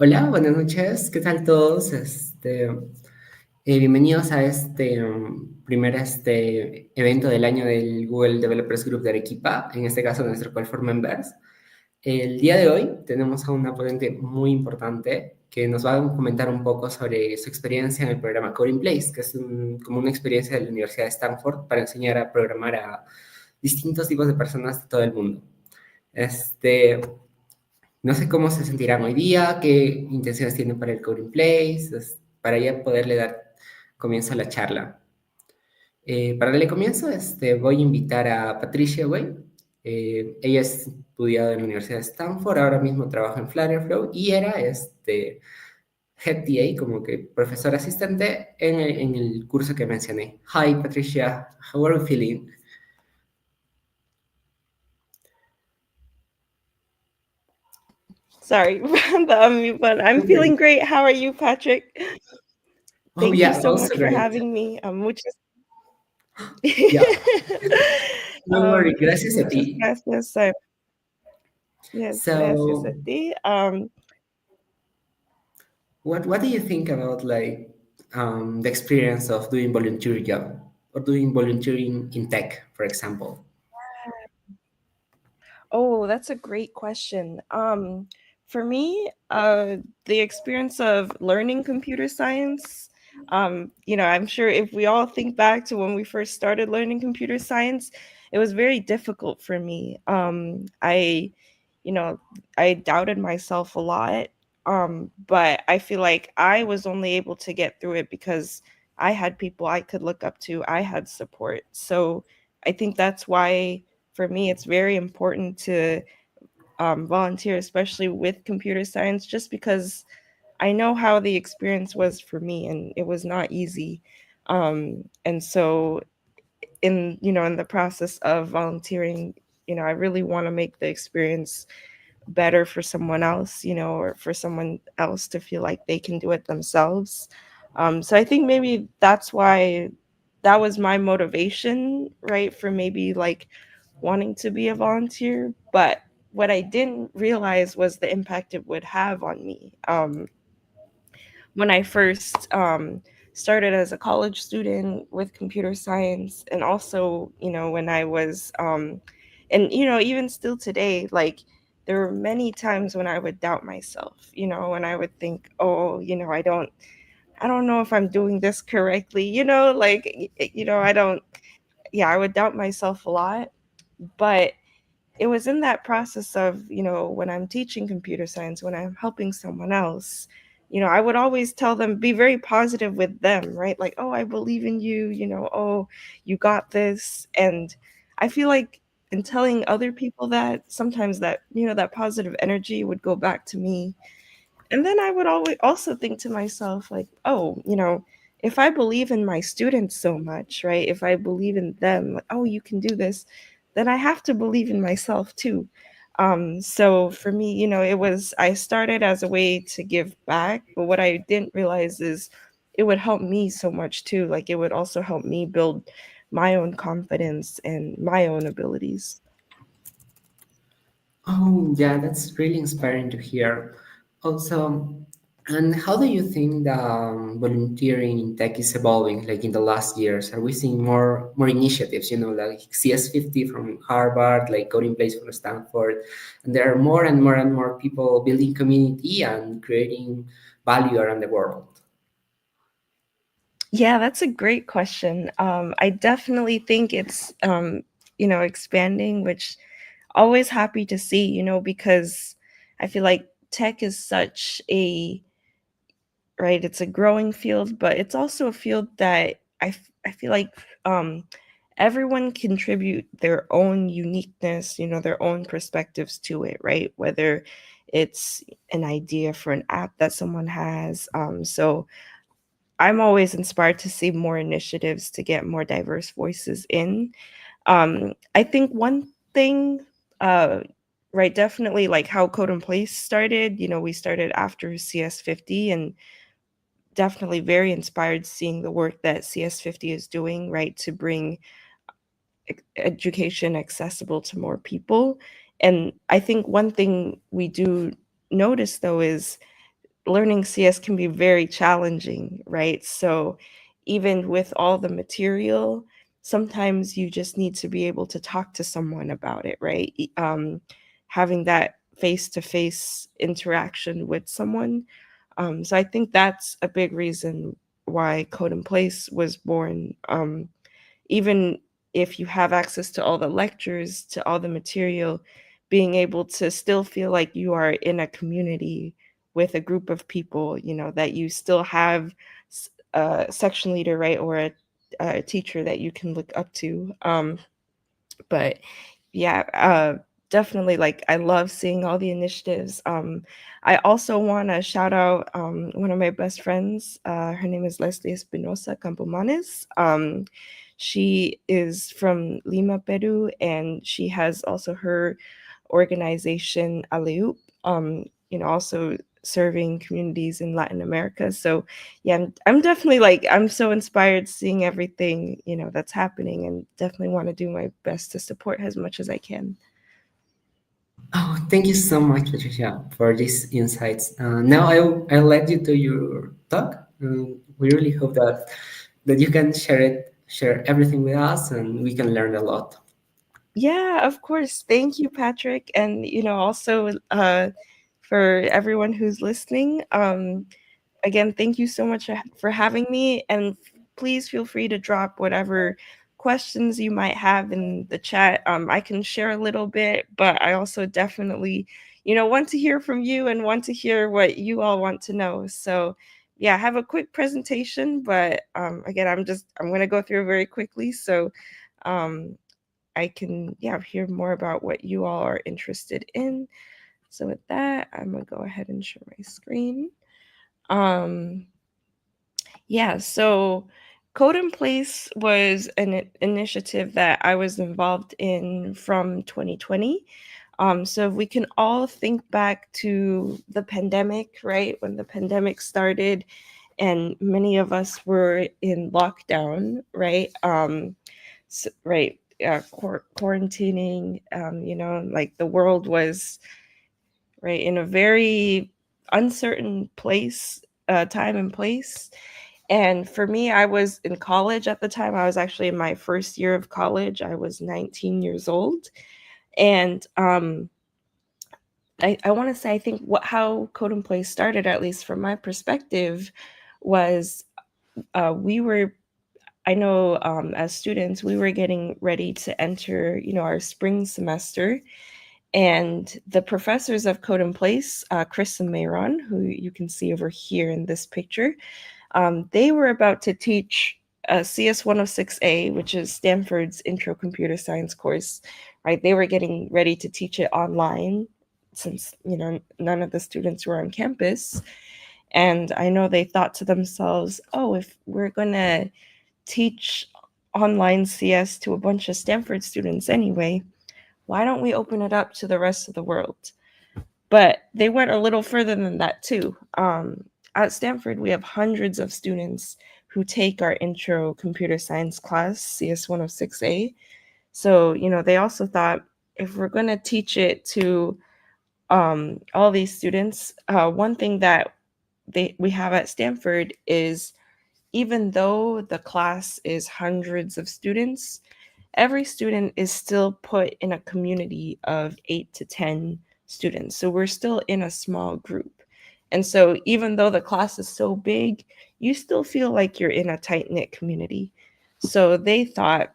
Hola, buenas noches, ¿qué tal todos? Bienvenidos a este primer evento del año del Google Developers Group de Arequipa, en este caso nuestro Call for Members. El día de hoy tenemos a una ponente muy importante que nos va a comentar un poco sobre su experiencia en el programa Coding Place, que es como una experiencia de la Universidad de Stanford para enseñar a programar a distintos tipos de personas de todo el mundo. Este, no sé cómo se sentirán hoy día, qué intenciones tienen para el Coding Place, para ya poderle dar comienzo a la charla. Para darle comienzo, voy a invitar a Patricia Way. Ella es estudiada en la Universidad de Stanford, ahora mismo trabaja en Flutterflow y era Head TA, como que profesor asistente en el curso que mencioné. Hi, Patricia, how are you feeling? Sorry, the unmute button. I'm Okay. feeling great. How are you, Patrick? Oh, Thank you yeah, so also much for great. having me. Muchas, Yeah, no worry, gracias a muchas ti. gracias. Yes, gracias a So, ti. what do you think about like the experience of doing volunteer job or doing volunteering in tech, for example? Oh, that's a great question. For me, the experience of learning computer science, I'm sure if we all think back to when we first started learning computer science, it was very difficult for me. You know, I doubted myself a lot, but I feel like I was only able to get through it because I had people I could look up to. I had support. So I think that's why for me, it's very important to volunteer, especially with computer science, just because I know how the experience was for me, and it was not easy. And so, in the process of volunteering, I really want to make the experience better for someone else, or for someone else to feel like they can do it themselves. So I think maybe that's why that was my motivation, right? For maybe like wanting to be a volunteer. But what I didn't realize was the impact it would have on me. When I first started as a college student with computer science, and also, when I was, and, even still today, like, there were many times when I would doubt myself, when I would think, oh, I don't know if I'm doing this correctly, like, I don't, yeah, I would doubt myself a lot. But it was in that process of, when I'm teaching computer science, when I'm helping someone else, I would always tell them, be very positive with them, right? Like, oh, I believe in you, oh, you got this. And I feel like in telling other people that, sometimes that, that positive energy would go back to me. And then I would always also think to myself, like, oh, if I believe in my students so much, right? If I believe in them, like, oh, you can do this, then I have to believe in myself too. So for me, I started as a way to give back, but what I didn't realize is it would help me so much too. Like, it would also help me build my own confidence and my own abilities. Oh, yeah, that's really inspiring to hear. Also, and how do you think the volunteering in tech is evolving, like in the last years? Are we seeing more initiatives, like CS50 from Harvard, like Coding Place from Stanford, and there are more and more and more people building community and creating value around the world? Yeah, that's a great question. I definitely think it's expanding, which always happy to see, because I feel like tech is such a right, it's a growing field, but it's also a field that I feel like everyone contribute their own uniqueness, their own perspectives to it, right? Whether it's an idea for an app that someone has. So I'm always inspired to see more initiatives to get more diverse voices in. I think one thing, uh, right, definitely like how Code and Place started, we started after CS50, and definitely very inspired seeing the work that CS50 is doing, right, to bring education accessible to more people. And I think one thing we do notice though is learning CS can be very challenging, right? So even with all the material, sometimes you just need to be able to talk to someone about it, right? Having that face-to-face interaction with someone. So I think that's a big reason why Code in Place was born. Even if you have access to all the lectures, to all the material, being able to still feel like you are in a community with a group of people, that you still have a section leader, right, or a teacher that you can look up to. But yeah, definitely, like, I love seeing all the initiatives. I also want to shout out one of my best friends. Her name is Leslie Espinosa Campomanes. She is from Lima, Peru, and she has also her organization Aleup, also serving communities in Latin America. So yeah, I'm definitely, like, I'm so inspired seeing everything, that's happening, and definitely want to do my best to support as much as I can. Oh, thank you so much, Patricia, for these insights. Now I'll let you do your talk. We really hope that you can share everything with us, and we can learn a lot. Yeah, of course. Thank you, Patrick. And, also for everyone who's listening. Again, thank you so much for having me. And please feel free to drop whatever questions you might have in the chat. I can share a little bit, but I also definitely, want to hear from you and want to hear what you all want to know. So, yeah, I have a quick presentation, but again, I'm going to go through it very quickly. So, um, I can, hear more about what you all are interested in. So with that, I'm gonna go ahead and share my screen. Um, so Code in Place was an initiative that I was involved in from 2020. So if we can all think back to the pandemic, right? When the pandemic started and many of us were in lockdown, right? Right, quarantining, like the world was, right, in a very uncertain place, time and place. And for me, I was in college at the time. I was actually in my first year of college. I was 19 years old. And I want to say, I think how Code and Play started, at least from my perspective, was we were, I know, as students, we were getting ready to enter, our spring semester. And the professors of Code in Place, Chris and Mayron, who you can see over here in this picture, they were about to teach CS 106A, which is Stanford's Intro Computer Science course, right? They were getting ready to teach it online since, none of the students were on campus. And I know they thought to themselves, oh, if we're going to teach online CS to a bunch of Stanford students anyway, why don't we open it up to the rest of the world? But they went a little further than that too. At Stanford, we have hundreds of students who take our intro computer science class, CS 106A. So, they also thought, if we're going to teach it to all these students, one thing that we have at Stanford is, even though the class is hundreds of students, every student is still put in a community of 8 to 10 students. So we're still in a small group. And so even though the class is so big, you still feel like you're in a tight-knit community. So they thought,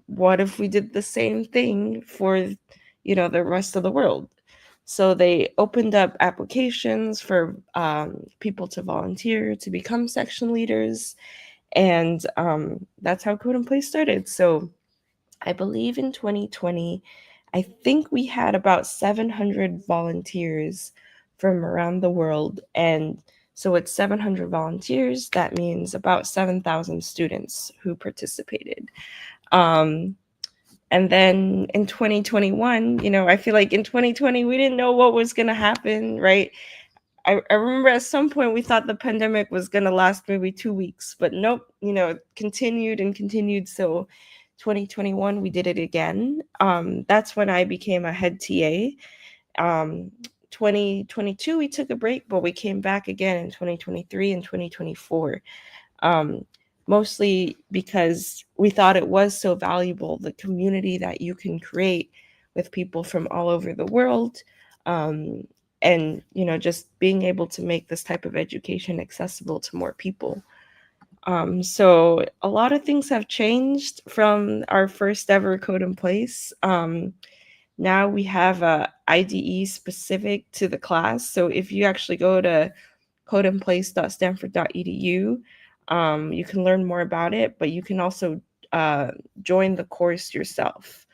what if we did the same thing for, the rest of the world? So they opened up applications for people to volunteer to become section leaders. And that's how Code and Play started. So I believe in 2020, I think we had about 700 volunteers from around the world. And so with 700 volunteers, that means about 7,000 students who participated. Um, and then in 2021, I feel like in 2020, we didn't know what was going to happen, right? I remember at some point we thought the pandemic was going to last maybe 2 weeks, but nope, continued and continued. So 2021, we did it again. That's when I became a head TA. 2022 we took a break, but we came back again in 2023 and 2024. Mostly because we thought it was so valuable, the community that you can create with people from all over the world. And, just being able to make this type of education accessible to more people. So a lot of things have changed from our first ever Code in Place. Now we have a IDE specific to the class. So if you actually go to codeinplace.stanford.edu, you can learn more about it, but you can also join the course yourself.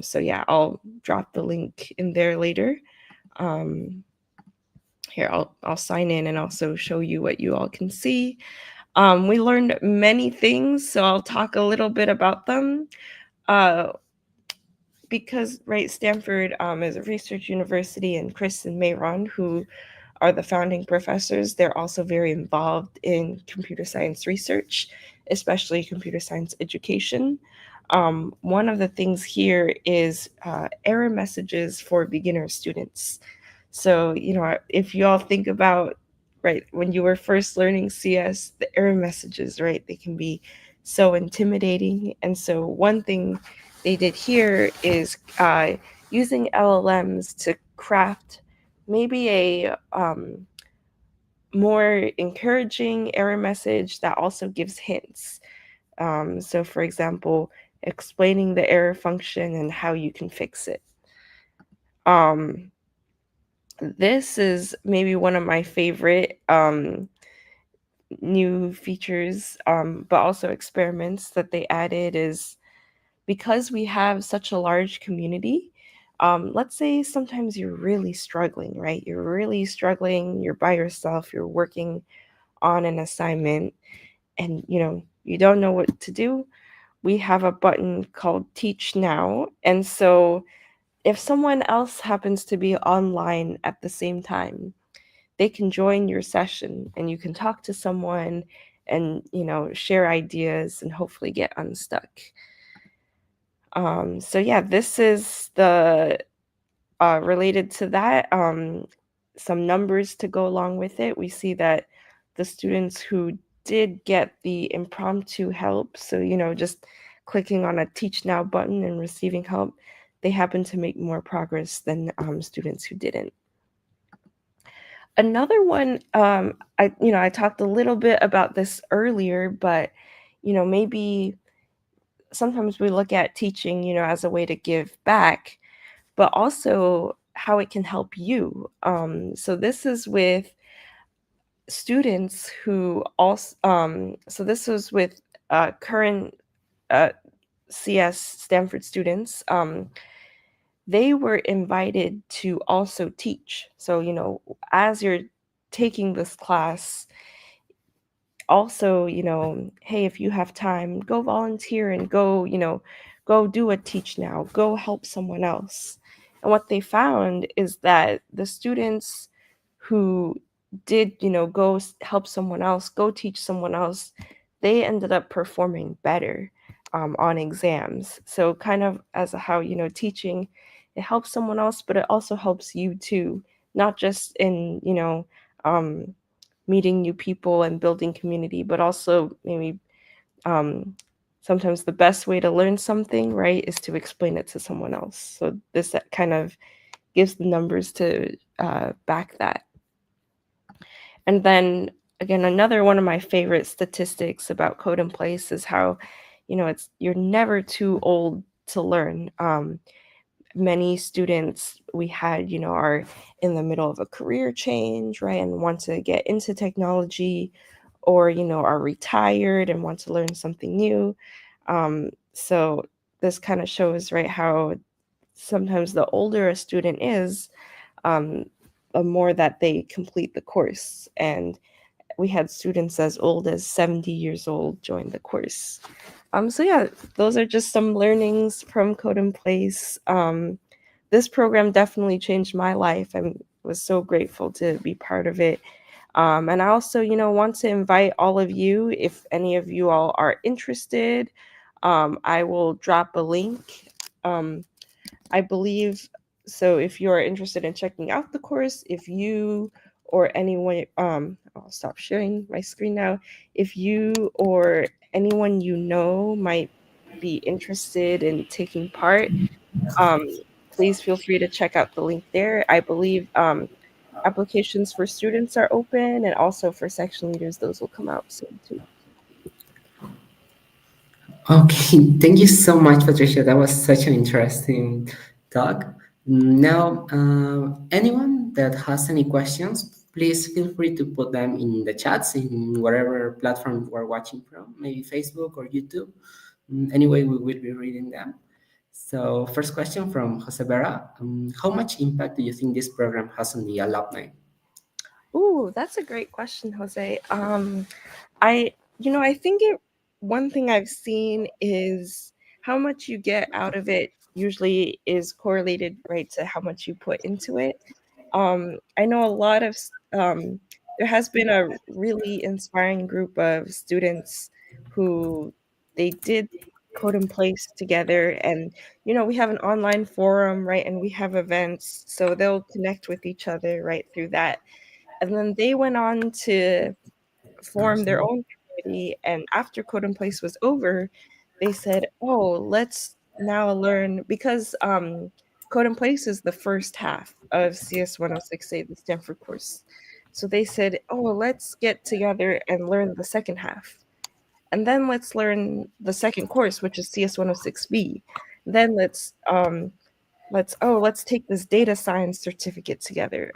So yeah, I'll drop the link in there later. Here, I'll sign in and also show you what you all can see. We learned many things, so I'll talk a little bit about them. Because, right, Stanford is a research university, and Chris and Mayron, who are the founding professors, they're also very involved in computer science research, especially computer science education. One of the things here is error messages for beginner students. So, if you all think about, right, when you were first learning CS, the error messages, right, they can be so intimidating. And so one thing they did here is using LLMs to craft maybe a more encouraging error message that also gives hints. So, for example, explaining the error function and how you can fix it. This is maybe one of my favorite new features, but also experiments that they added is because we have such a large community. Let's say sometimes you're really struggling, right? You're really struggling, you're by yourself, you're working on an assignment, and you don't know what to do. We have a button called Teach Now. And so if someone else happens to be online at the same time, they can join your session and you can talk to someone and share ideas and hopefully get unstuck. So yeah, this is the related to that, some numbers to go along with it. We see that the students who did get the impromptu help, so just clicking on a Teach Now button and receiving help, they happen to make more progress than students who didn't. Another one, I talked a little bit about this earlier, but maybe sometimes we look at teaching, as a way to give back, but also how it can help you. So this is with students who also, so this was with current CS Stanford students. They were invited to also teach. So, as you're taking this class, also, hey, if you have time, go volunteer and go do a Teach Now, go help someone else. And what they found is that the students who did, go help someone else, go teach someone else, they ended up performing better on exams. So kind of as how, teaching, it helps someone else, but it also helps you too, not just in, meeting new people and building community, but also maybe sometimes the best way to learn something, right, is to explain it to someone else. So this kind of gives the numbers to back that. And then again, another one of my favorite statistics about Code in Place is how, you're never too old to learn. Many students we had, are in the middle of a career change, right, and want to get into technology, or, are retired and want to learn something new. So this kind of shows, right, how sometimes the older a student is, the more that they complete the course. And we had students as old as 70 years old join the course. So yeah, those are just some learnings from Code in Place. This program definitely changed my life. I was so grateful to be part of it. And I also, want to invite all of you, if any of you all are interested, I will drop a link. I believe So if you're interested in checking out the course, if you or anyone, I'll stop sharing my screen now. If you or anyone you know might be interested in taking part, um, please feel free to check out the link there. I believe applications for students are open, and also for section leaders, those will come out soon too. Okay, thank you so much, Patricia. That was such an interesting talk. Now, anyone that has any questions, please feel free to put them in the chats in whatever platform we're watching from, maybe Facebook or YouTube. Anyway, we will be reading them. So, first question from Jose Vera. How much impact do you think this program has on the alumni? Ooh, that's a great question, Jose. I think one thing I've seen is how much you get out of it usually is correlated, right, to how much you put into it. I know a lot of there has been a really inspiring group of students who they did code in place together, and we have an online forum, right, and we have events, so they'll connect with each other right through that, and then they went on to form their own community. And after Code in Place was over, they said, "Oh, let's now learn," because Code in Place is the first half of CS 106A, the Stanford course. So they said, "Oh, let's get together and learn the second half, and then let's learn the second course, which is CS 106B. Then let's take this data science certificate together."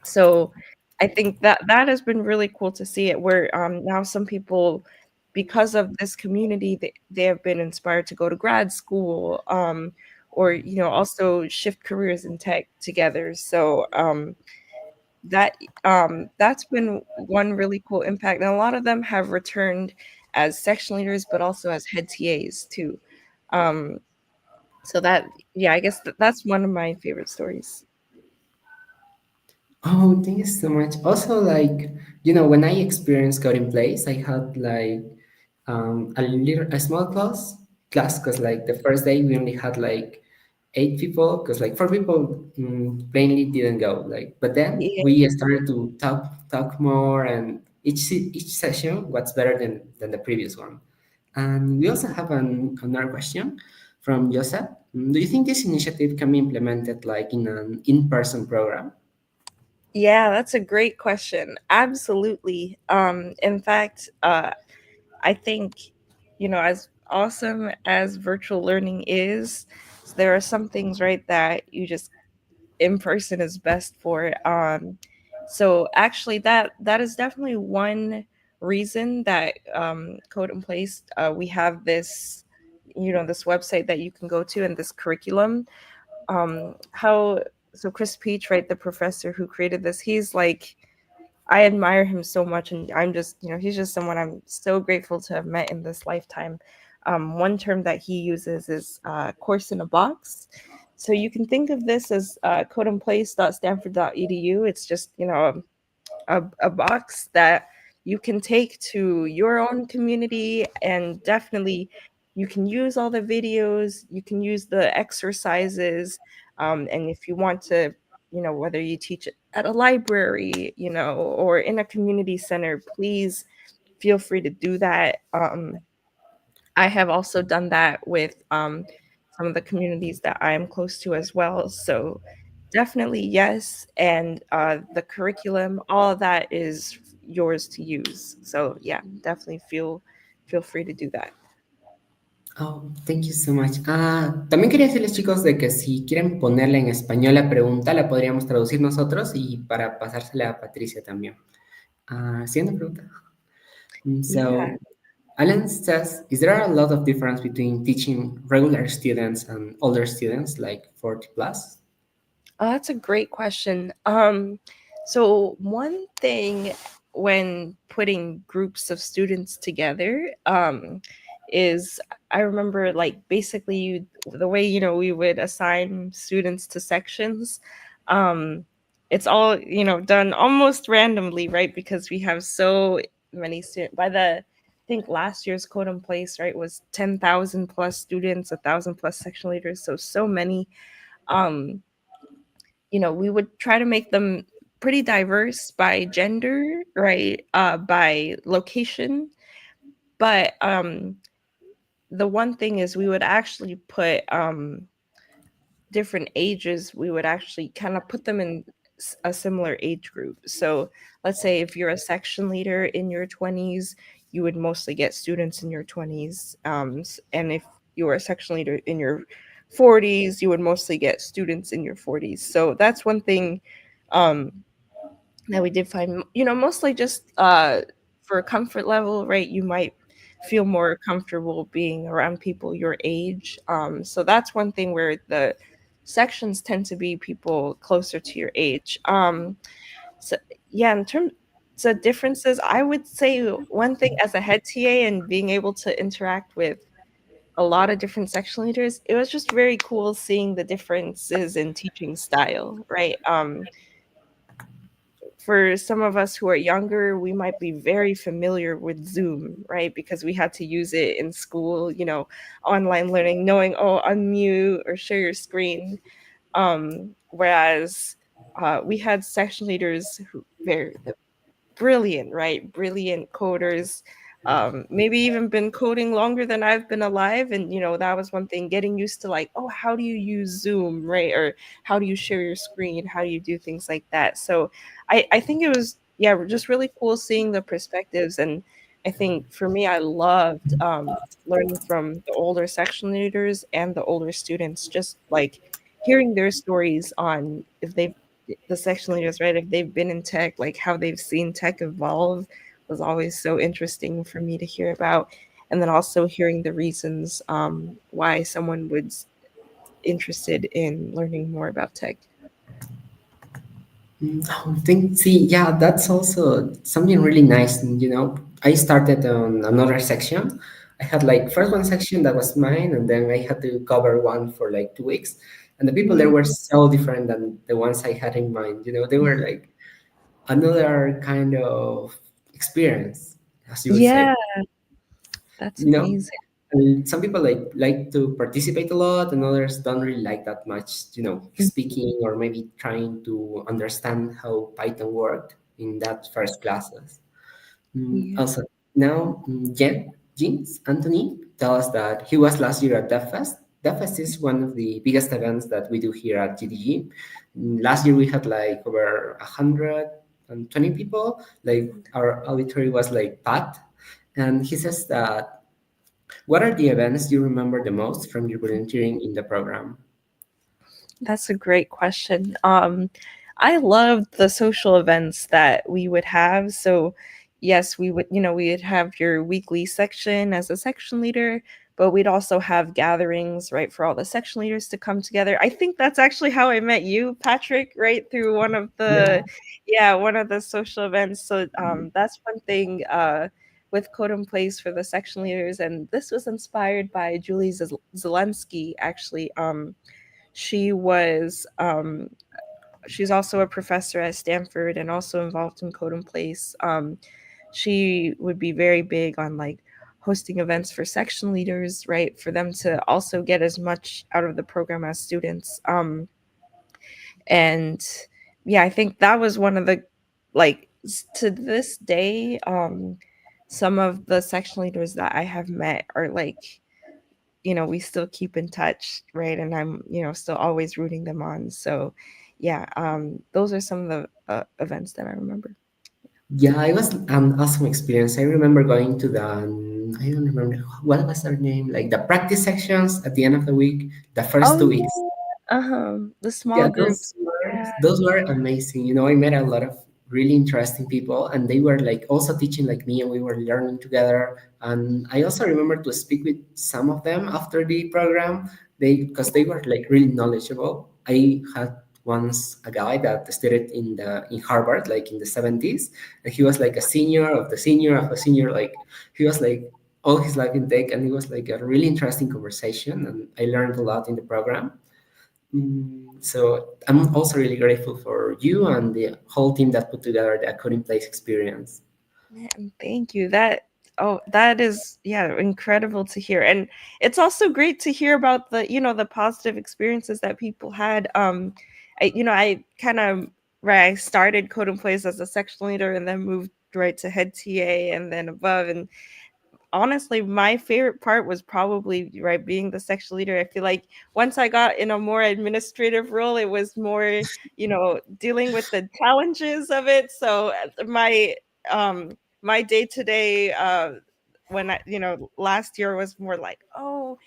So I think that has been really cool to see it, where now some people, because of this community, they have been inspired to go to grad school, or also shift careers in tech together. So that that's been one really cool impact, and a lot of them have returned as section leaders, but also as head TAs too. Um, so that, yeah, I guess that's one of my favorite stories. Oh, thank you so much. Also, like, when I experienced coding plays, I had like a small class, because like the first day we only had like 8 people, because like 4 people plainly didn't go. Like, but then Yeah. we started to talk more, and each session was better than the previous one. And we also have another question from Joseph. Do you think this initiative can be implemented like in an in-person program? Yeah, that's a great question. Absolutely. In fact, I think, as awesome as virtual learning is, there are some things, right, that you just in person is best for. So actually, that is definitely one reason that Code in Place, we have this, this website that you can go to, and this curriculum. How So Chris Peach, right, the professor who created this, he's like, I admire him so much, and I'm just, he's just someone I'm so grateful to have met in this lifetime. One term that he uses is course in a box. So you can think of this as codeandplace.stanford.edu. It's just, a box that you can take to your own community, and definitely you can use all the videos, you can use the exercises, and if you want to, whether you teach it at a library, or in a community center, please feel free to do that. I have also done that with some of the communities that I am close to as well. So definitely yes, and the curriculum, all of that is yours to use. So yeah, definitely feel free to do that. Oh, thank you so much. También quería decirles, chicos, de que si quieren ponerle en español la pregunta, la podríamos traducir nosotros y para pasársela a Patricia también. Siguiente pregunta. Yeah. So, Alan says, is there a lot of difference between teaching regular students and older students, like 40 plus? Oh, that's a great question. So one thing when putting groups of students together, is I remember, like, basically the way, we would assign students to sections. Um, it's all, done almost randomly, right? Because we have so many students. I think last year's Code in Place, right, was 10,000 plus students, 1,000 plus section leaders, so many. um, we would try to make them pretty diverse by gender, right? By location. But the one thing is we would actually put different ages, we would actually kind of put them in a similar age group. So let's say if you're a section leader in your 20s, you would mostly get students in your 20s. And if you were a section leader in your 40s, you would mostly get students in your 40s. So that's one thing um, that we did find, mostly just for comfort level, right? You might feel more comfortable being around people your age. So that's one thing where the sections tend to be people closer to your age. So yeah, in terms of differences, I would say one thing as a head TA and being able to interact with a lot of different section leaders, it was just very cool seeing the differences in teaching style, right? For some of us who are younger, we might be very familiar with Zoom, right? Because we had to use it in school, online learning, knowing, oh, unmute or share your screen. Whereas we had section leaders who very brilliant, right? Brilliant coders. Maybe even been coding longer than I've been alive. And, that was one thing, getting used to like, oh, how do you use Zoom, right? Or how do you share your screen? How do you do things like that? So I think it was, yeah, just really cool seeing the perspectives. And I think for me, I loved learning from the older section leaders and the older students, just like hearing their stories on if they've the section leaders, right? If they've been in tech, like how they've seen tech evolve was always so interesting for me to hear about. And then also hearing the reasons why someone was interested in learning more about tech. I think, see, yeah, that's also something really nice. And, I started on another section. I had like first one section that was mine, and then I had to cover one for like 2 weeks. And the people there Mm, were so different than the ones I had in mind. They were like another kind of experience, as you would yeah, say. that's You know, amazing. and some people like to participate a lot, and others don't really like that much. Speaking or maybe trying to understand how Python worked in that first classes. Yeah. Also, now James Anthony tell us that he was last year at DevFest. DevFest is one of the biggest events that we do here at GDG. Last year we had like over 120 people. Like our auditory was like packed. And he says that, what are the events you remember the most from your volunteering in the program? That's a great question. I loved the social events that we would have. So, yes, we would have your weekly section as a section leader, but we'd also have gatherings, right, for all the section leaders to come together. I think that's actually how I met you, Patrick, right, through Yeah. one of the social events. So, that's one thing. With Code and Place for the section leaders, and this was inspired by Julie Zelensky, actually. She was she's also a professor at Stanford and also involved in Code and Place. She would be very big on like hosting events for section leaders, right? For them to also get as much out of the program as students. And yeah, I think that was one of the like to this day, some of the section leaders that I have met are like, we still keep in touch, right? And I'm, still always rooting them on. So, yeah, those are some of the events that I remember. Yeah, it was an awesome experience. I remember going to I don't remember what was their name, like the practice sections at the end of the week, the first Oh 2 weeks. yeah, the small Yeah, groups. Yeah. those were amazing. I met a lot of really interesting people, and they were like also teaching like me, and we were learning together. And I also remember to speak with some of them after the program. Because they were like really knowledgeable. I had once a guy that studied in Harvard, like in the 70s, and he was like a senior of the senior of the senior. Like he was like all his life in tech, and it was like a really interesting conversation, and I learned a lot in the program. So I'm also really grateful for you and the whole team that put together the Coding Place experience. Man, thank you. That Oh, that is, yeah, incredible to hear. And it's also great to hear about the, the positive experiences that people had. I kind of, right, I started Code and Plays as a section leader and then moved right to head TA and then above. And honestly, my favorite part was probably right being the section leader. I feel like once I got in a more administrative role, it was more, dealing with the challenges of it. So um my day to day when I, last year was more like, oh,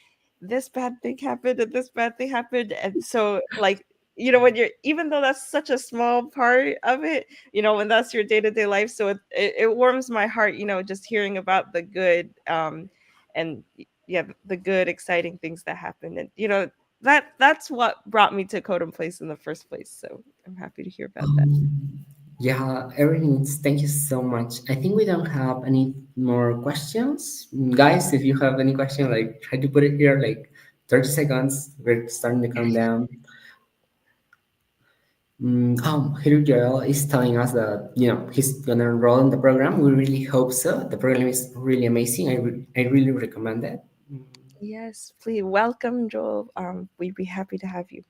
this bad thing happened and this bad thing happened. And so like, when you're, even though that's such a small part of it, when that's your day-to-day life, so it warms my heart, just hearing about the good, and yeah, the good exciting things that happen. And that's what brought me to Code and Place in the first place, so I'm happy to hear about that. Yeah, everything. Thank you so much. I think we don't have any more questions, guys. If you have any question, like try to put it here, like 30 seconds. We're starting to count down. Here Joel is telling us that he's gonna enroll in the program. We really hope so. The program is really amazing. I really recommend it. Yes, please welcome, Joel. We'd be happy to have you.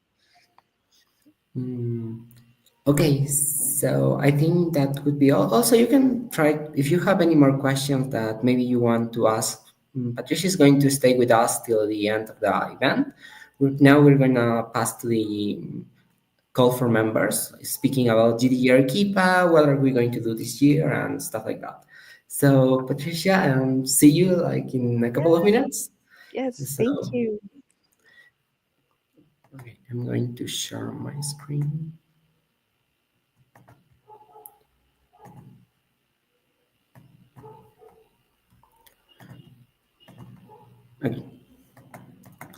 Mm, okay, so I think that would be all. Also, you can try if you have any more questions that maybe you want to ask. Patricia is going to stay with us till the end of the event. Now we're gonna pass to the call for members, speaking about GDG Arequipa, what are we going to do this year, and stuff like that. So, Patricia, see you like in a couple of Yes, minutes. yes, So, thank you. okay, I'm going to share my screen. Okay.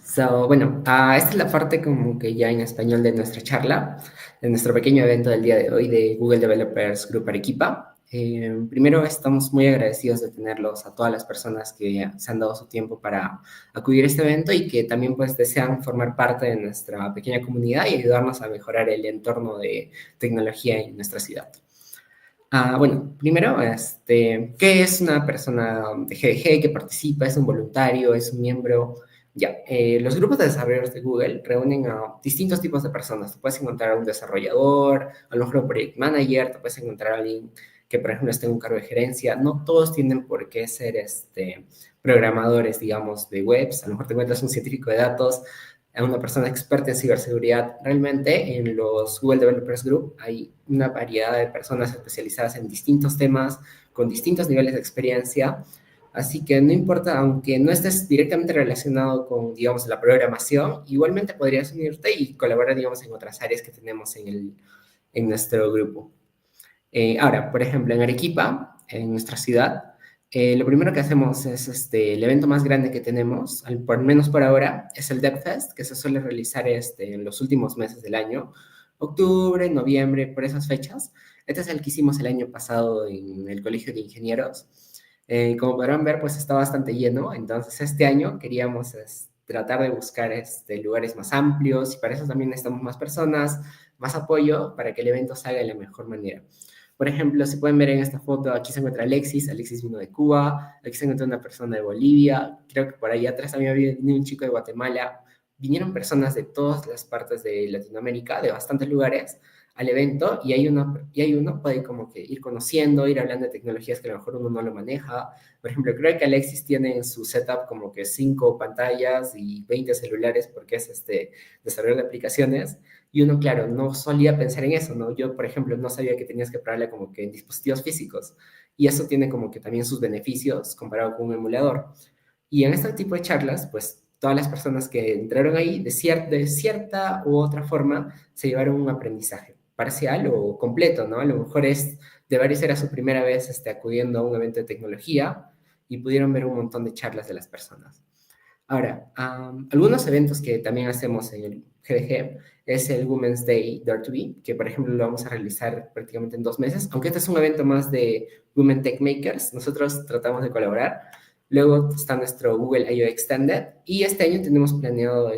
So, bueno, esta es la parte como que ya en español de nuestra charla, de nuestro pequeño evento del día de hoy de Google Developers Group Arequipa. Primero, estamos muy agradecidos de tenerlos a todas las personas que se han dado su tiempo para acudir a este evento y que también pues desean formar parte de nuestra pequeña comunidad y ayudarnos a mejorar el entorno de tecnología en nuestra ciudad. Bueno, primero, ¿qué es una persona de GDG que participa? ¿Es un voluntario? ¿Es un miembro? Ya, los grupos de desarrolladores de Google reúnen a distintos tipos de personas. Te puedes encontrar a un desarrollador, a lo mejor un project manager, te puedes encontrar a alguien que, por ejemplo, esté en un cargo de gerencia. No todos tienen por qué ser programadores, digamos, de webs. A lo mejor te encuentras un científico de datos, a una persona experta en ciberseguridad. Realmente en los Google Developers Group hay una variedad de personas especializadas en distintos temas, con distintos niveles de experiencia. Así que no importa, aunque no estés directamente relacionado con, digamos, la programación, igualmente podrías unirte y colaborar, digamos, en otras áreas que tenemos en nuestro grupo. Ahora, por ejemplo, en Arequipa, en nuestra ciudad, lo primero que hacemos es el evento más grande que tenemos, por menos por ahora, es el DevFest, que se suele realizar en los últimos meses del año, octubre, noviembre, por esas fechas. Este es el que hicimos el año pasado en el Colegio de Ingenieros. Como podrán ver, pues está bastante lleno, entonces este año queríamos tratar de buscar lugares más amplios y para eso también necesitamos más personas, más apoyo para que el evento salga de la mejor manera. Por ejemplo, se pueden ver en esta foto, aquí se encuentra Alexis. Alexis vino de Cuba, aquí se encuentra una persona de Bolivia, creo que por ahí atrás también había un chico de Guatemala. Vinieron personas de todas las partes de Latinoamérica, de bastantes lugares, al evento y uno puede como que ir conociendo, ir hablando de tecnologías que a lo mejor uno no lo maneja. Por ejemplo, creo que Alexis tiene en su setup como que 5 pantallas y 20 celulares porque es desarrollo de aplicaciones. Y uno, claro, no solía pensar en eso, ¿no? Yo, por ejemplo, no sabía que tenías que probarle como que en dispositivos físicos. Y eso tiene como que también sus beneficios comparado con un emulador. Y en este tipo de charlas, pues todas las personas que entraron ahí, de cierta u otra forma, se llevaron un aprendizaje parcial o completo, ¿no? A lo mejor de varios era su primera vez acudiendo a un evento de tecnología y pudieron ver un montón de charlas de las personas. Ahora, algunos eventos que también hacemos en el GDG es el Women's Day Dare to Be, que por ejemplo lo vamos a realizar prácticamente en 2 meses, aunque este es un evento más de Women Tech Makers, nosotros tratamos de colaborar. Luego está nuestro Google I/O Extended y este año tenemos planeado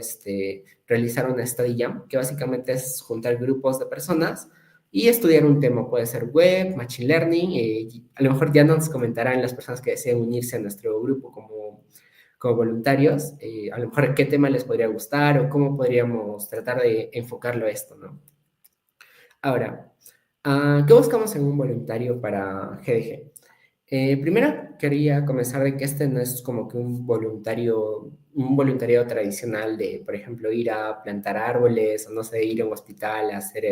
realizar una Study Jam, que básicamente es juntar grupos de personas y estudiar un tema. Puede ser web, machine learning, y a lo mejor ya nos comentarán las personas que deseen unirse a nuestro grupo como voluntarios, a lo mejor qué tema les podría gustar o cómo podríamos tratar de enfocarlo a esto, ¿no? Ahora, ¿qué buscamos en un voluntario para GDG? Primero quería comenzar de que este no es como que un voluntariado tradicional de, por ejemplo, ir a plantar árboles o no sé, ir a un hospital a hacer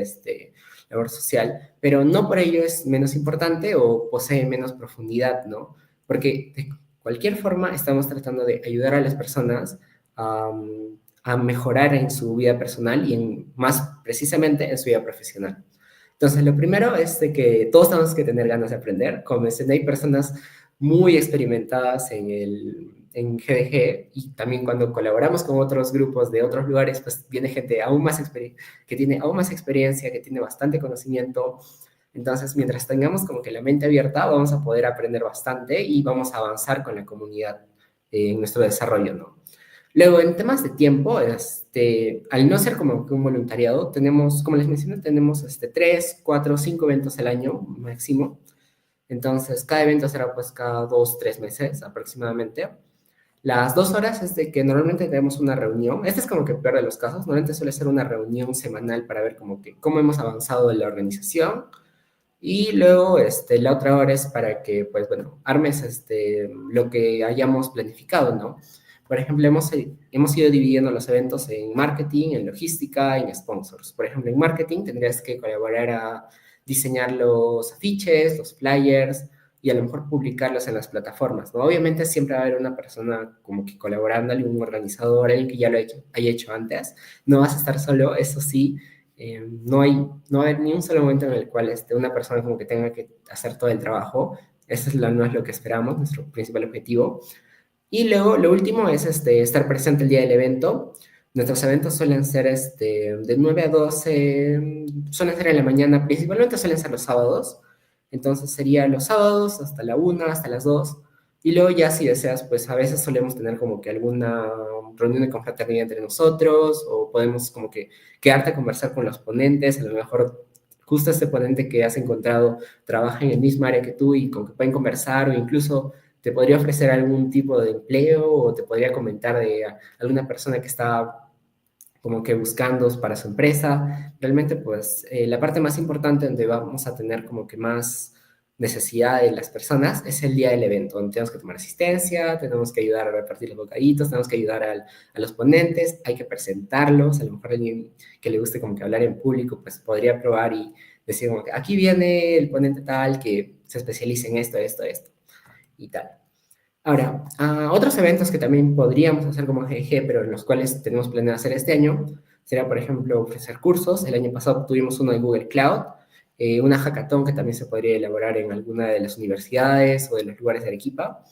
labor social, pero no por ello es menos importante o posee menos profundidad, ¿no? Porque de cualquier forma estamos tratando de ayudar a las personas a, a mejorar en su vida personal y más precisamente en su vida profesional. Entonces, lo primero es de que todos tenemos que tener ganas de aprender. Como mencioné, hay personas muy experimentadas en GDG y también cuando colaboramos con otros grupos de otros lugares, pues viene gente que tiene aún más experiencia, que tiene bastante conocimiento. Entonces, mientras tengamos como que la mente abierta, vamos a poder aprender bastante y vamos a avanzar con la comunidad en nuestro desarrollo, ¿no? Luego, en temas de tiempo, al no ser como que un voluntariado, tenemos, como les mencioné, tenemos 3, 4, 5 eventos al año máximo. Entonces, cada evento será pues cada 2, 3 meses aproximadamente. Las 2 horas es de que normalmente tenemos una reunión. Este es como que peor de los casos. Normalmente suele ser una reunión semanal para ver como que cómo hemos avanzado en la organización. Y luego la otra hora es para que, pues bueno, armes lo que hayamos planificado, ¿no? Por ejemplo, hemos ido dividiendo los eventos en marketing, en logística, en sponsors. Por ejemplo, en marketing tendrías que colaborar a diseñar los afiches, los flyers y a lo mejor publicarlos en las plataformas, ¿no? Obviamente siempre va a haber una persona como que colaborando, algún organizador, alguien que ya lo haya hecho antes. No vas a estar solo, eso sí, no va a haber ni un solo momento en el cual una persona como que tenga que hacer todo el trabajo. No es lo que esperamos, nuestro principal objetivo. Y luego, lo último es estar presente el día del evento. Nuestros eventos suelen ser de 9 a 12, suelen ser en la mañana, principalmente suelen ser los sábados. Entonces sería los sábados hasta la 1, hasta las 2. Y luego ya si deseas, pues a veces solemos tener como que alguna reunión de confraternidad entre nosotros o podemos como que quedarte a conversar con los ponentes. A lo mejor justo este ponente que has encontrado trabaja en el mismo área que tú y con que pueden conversar o incluso te podría ofrecer algún tipo de empleo o te podría comentar de alguna persona que está como que buscando para su empresa. Realmente, pues, la parte más importante donde vamos a tener como que más necesidad de las personas es el día del evento, donde tenemos que tomar asistencia, tenemos que ayudar a repartir los bocaditos, tenemos que ayudar a los ponentes, hay que presentarlos, a lo mejor alguien que le guste como que hablar en público, pues podría probar y decir como que aquí viene el ponente tal que se especializa en esto, esto, esto y tal. Ahora, otros eventos que también podríamos hacer como GG, pero en los cuales tenemos planeado hacer este año, sería, por ejemplo, ofrecer cursos. El año pasado tuvimos uno de Google Cloud, una hackathon que también se podría elaborar en alguna de las universidades o de los lugares de Arequipa,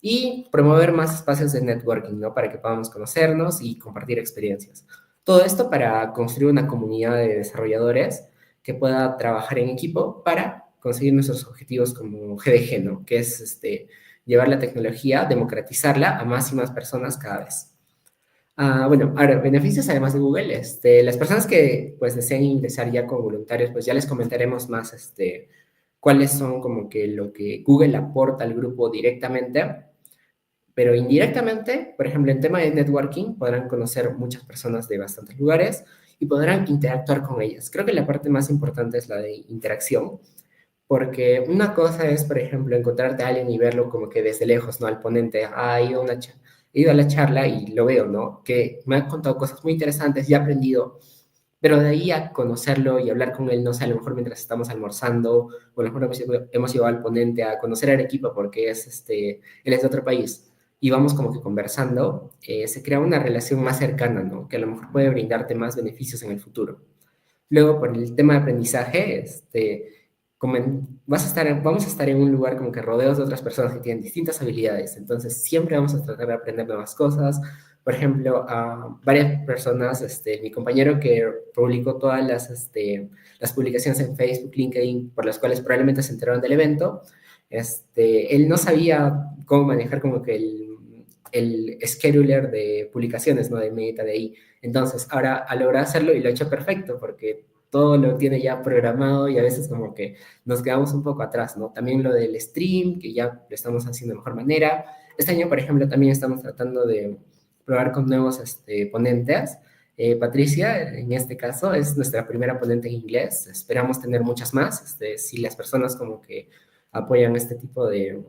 y promover más espacios de networking, ¿no? Para que podamos conocernos y compartir experiencias. Todo esto para construir una comunidad de desarrolladores que pueda trabajar en equipo para conseguir nuestros objetivos como GDG, ¿no? Que es llevar la tecnología, democratizarla a más y más personas cada vez. Bueno, ahora, beneficios además de Google, las personas que pues deseen ingresar ya como voluntarios, pues ya les comentaremos más cuáles son como que lo que Google aporta al grupo directamente, pero indirectamente, por ejemplo, en tema de networking, podrán conocer muchas personas de bastantes lugares y podrán interactuar con ellas. Creo que la parte más importante es la de interacción, porque una cosa es, por ejemplo, encontrarte a alguien y verlo como que desde lejos, ¿no? Al ponente, he ido a la charla y lo veo, ¿no? Que me ha contado cosas muy interesantes y he aprendido, pero de ahí a conocerlo y hablar con él, no sé, a lo mejor mientras estamos almorzando, o a lo mejor hemos llevado al ponente a conocer a Arequipa porque él es de otro país, y vamos como que conversando, se crea una relación más cercana, ¿no? Que a lo mejor puede brindarte más beneficios en el futuro. Luego, por el tema de aprendizaje, vamos a estar en un lugar como que rodeados de otras personas que tienen distintas habilidades, entonces siempre vamos a tratar de aprender nuevas cosas. Por ejemplo, a varias personas, mi compañero que publicó todas las publicaciones en Facebook, LinkedIn, por las cuales probablemente se enteraron del evento, él no sabía cómo manejar como que el scheduler de publicaciones, ¿no? De Meta, de ahí. Entonces, ahora ha logrado hacerlo y lo ha hecho perfecto, porque todo lo tiene ya programado y a veces como que nos quedamos un poco atrás, ¿no? También lo del stream, que ya lo estamos haciendo de mejor manera. Este año, por ejemplo, también estamos tratando de probar con nuevos ponentes. Patricia, en este caso, es nuestra primera ponente en inglés. Esperamos tener muchas más, si las personas como que apoyan este tipo de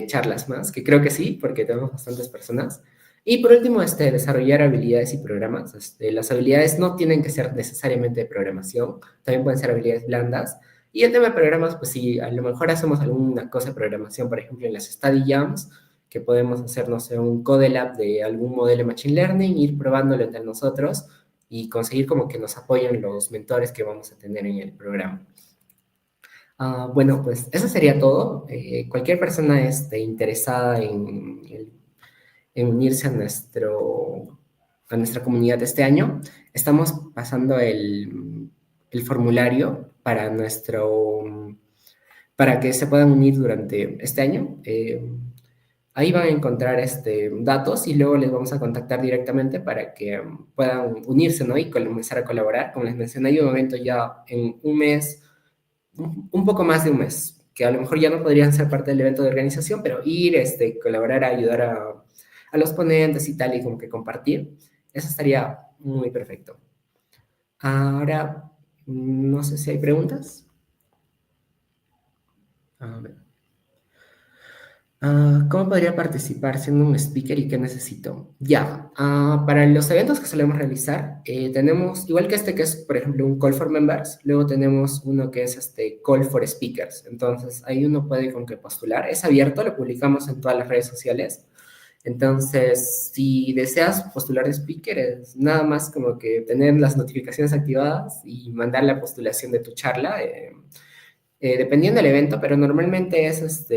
charlas más, que creo que sí, porque tenemos bastantes personas. Y por último, desarrollar habilidades y programas. Las habilidades no tienen que ser necesariamente de programación, también pueden ser habilidades blandas. Y el tema de programas, pues sí, a lo mejor hacemos alguna cosa de programación, por ejemplo, en las study jams, que podemos hacer, no sé, un code lab de algún modelo de Machine Learning, ir probándolo entre nosotros y conseguir como que nos apoyen los mentores que vamos a tener en el programa. Bueno, pues eso sería todo. Cualquier persona interesada en unirse a nuestra comunidad este año, estamos pasando el formulario para que se puedan unir durante este año. Ahí van a encontrar datos y luego les vamos a contactar directamente para que puedan unirse, ¿no? Y comenzar a colaborar. Como les mencioné, hay un momento ya en un mes, un poco más de un mes, que a lo mejor ya no podrían ser parte del evento de organización, pero ir, colaborar, ayudar a los ponentes y tal, y como que compartir, eso estaría muy perfecto. Ahora, no sé si hay preguntas. A ver. ¿Cómo podría participar siendo un speaker y qué necesito? Ya, para los eventos que solemos realizar, tenemos, igual que que es, por ejemplo, un call for members, luego tenemos uno que es call for speakers. Entonces, ahí uno puede con que postular. Es abierto, lo publicamos en todas las redes sociales. Entonces, si deseas postular de speaker, es nada más como que tener las notificaciones activadas y mandar la postulación de tu charla, dependiendo del evento, pero normalmente es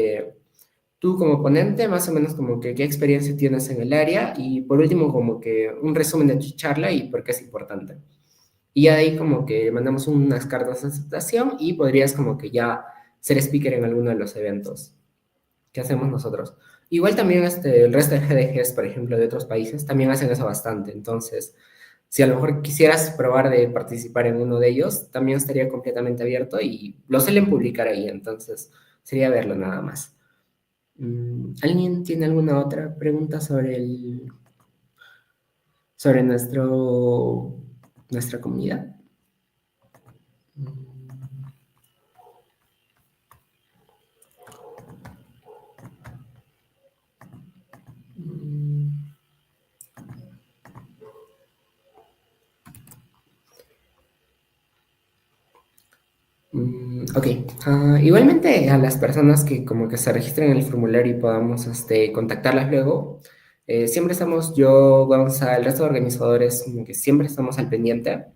tú como ponente, más o menos como que qué experiencia tienes en el área y por último como que un resumen de tu charla y por qué es importante. Y ahí como que mandamos unas cartas de aceptación y podrías como que ya ser speaker en alguno de los eventos que hacemos nosotros. Igual también el resto de GDGs, por ejemplo, de otros países, también hacen eso bastante. Entonces, si a lo mejor quisieras probar de participar en uno de ellos, también estaría completamente abierto y lo suelen publicar ahí. Entonces, sería verlo nada más. ¿Alguien tiene alguna otra pregunta sobre nuestra comunidad? Ok. Igualmente a las personas que como que se registren en el formulario y podamos contactarlas luego, siempre estamos, yo, Gonza, el resto de organizadores, como que siempre estamos al pendiente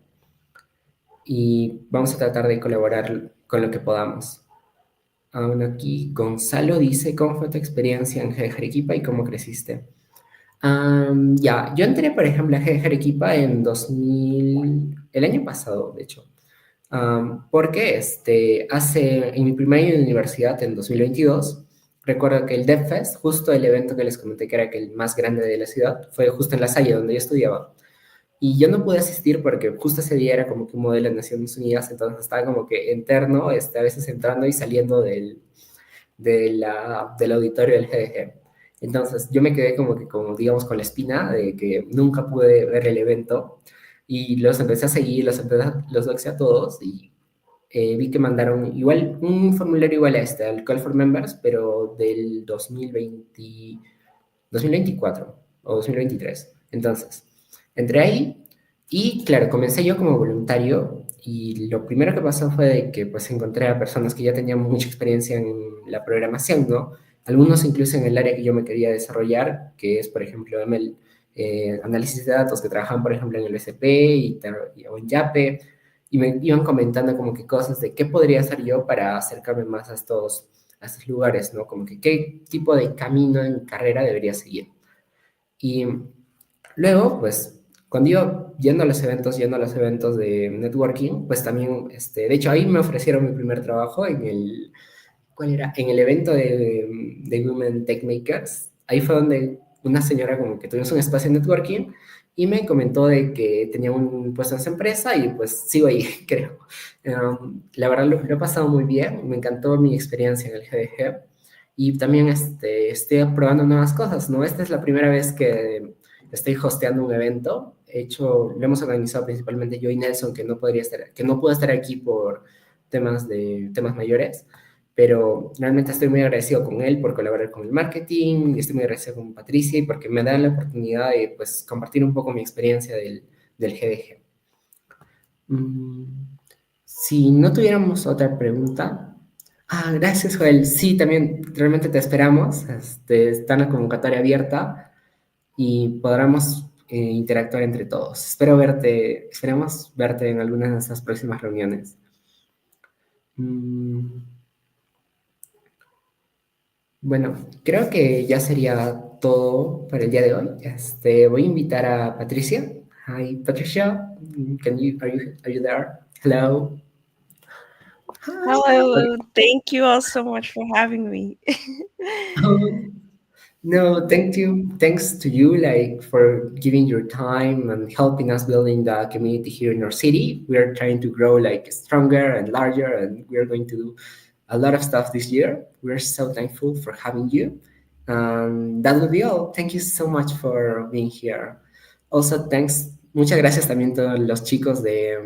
y vamos a tratar de colaborar con lo que podamos. Bueno, aquí Gonzalo dice, ¿cómo fue tu experiencia en GDG Arequipa y cómo creciste? Ya, yo entré, por ejemplo, a GDG Arequipa en 2000, el año pasado, de hecho. Porque en mi primer año de universidad, en 2022, recuerdo que el DevFest, justo el evento que les comenté que era el más grande de la ciudad, fue justo en La Salle, donde yo estudiaba. Y yo no pude asistir porque justo ese día era como que un modelo de Naciones Unidas, entonces estaba como que interno, a veces entrando y saliendo del auditorio del GDG. Entonces yo me quedé como que, como digamos, con la espina de que nunca pude ver el evento y los empecé a seguir, los doxé a todos y vi que mandaron igual un formulario igual a al Call for Members, pero del 2024 o 2023. Entonces, entré ahí y claro, comencé yo como voluntario y lo primero que pasó fue de que pues encontré a personas que ya tenían mucha experiencia en la programación, ¿no? Algunos incluso en el área que yo me quería desarrollar, que es por ejemplo ML, análisis de datos, que trabajan por ejemplo en el SP o en YAPE, y me iban comentando como que cosas de qué podría hacer yo para acercarme más a estos lugares, ¿no? Como que qué tipo de camino en carrera debería seguir. Y luego, pues, cuando iba yendo a los eventos de networking, pues también, de hecho, ahí me ofrecieron mi primer trabajo ¿cuál era? En el evento de Women Tech Makers. Ahí fue donde una señora como que tuvimos un espacio de networking y me comentó de que tenía un puesto en esa empresa y pues sigo ahí, creo. La verdad lo he pasado muy bien, me encantó mi experiencia en el GDG y también estoy probando nuevas cosas, ¿no? Esta es la primera vez que estoy hosteando un evento. Lo hemos organizado principalmente yo y Nelson, que no pudo estar aquí por temas mayores, pero realmente estoy muy agradecido con él por colaborar con el marketing, y estoy muy agradecido con Patricia y porque me dan la oportunidad de pues, compartir un poco mi experiencia del GDG. Mm, si no tuviéramos otra pregunta. Ah, gracias, Joel. Sí, también realmente te esperamos. Está la convocatoria abierta y podremos interactuar entre todos. Esperemos verte en alguna de nuestras próximas reuniones. Mm, Bueno, creo que ya sería todo para el día de hoy. Voy a invitar a Patricia. Hi, Patricia. Are you there? Hello. Hi. Hello, thank you all so much for having me. Oh, no, thank you. Thanks to you, like for giving your time and helping us building the community here in our city. We are trying to grow like stronger and larger, and we are going to do a lot of stuff this year. We're so thankful for having you. That will be all. Thank you so much for being here. Also, muchas gracias también a todos los chicos de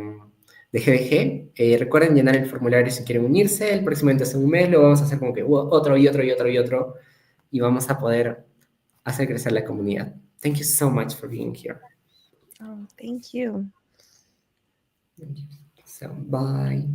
GDG. Recuerden llenar el formulario si quieren unirse. El próximo evento es en un mes, lo vamos a hacer como que otro y otro y otro y otro. Y vamos a poder hacer crecer la comunidad. Thank you so much for being here. Thank you. Thank you. So, bye.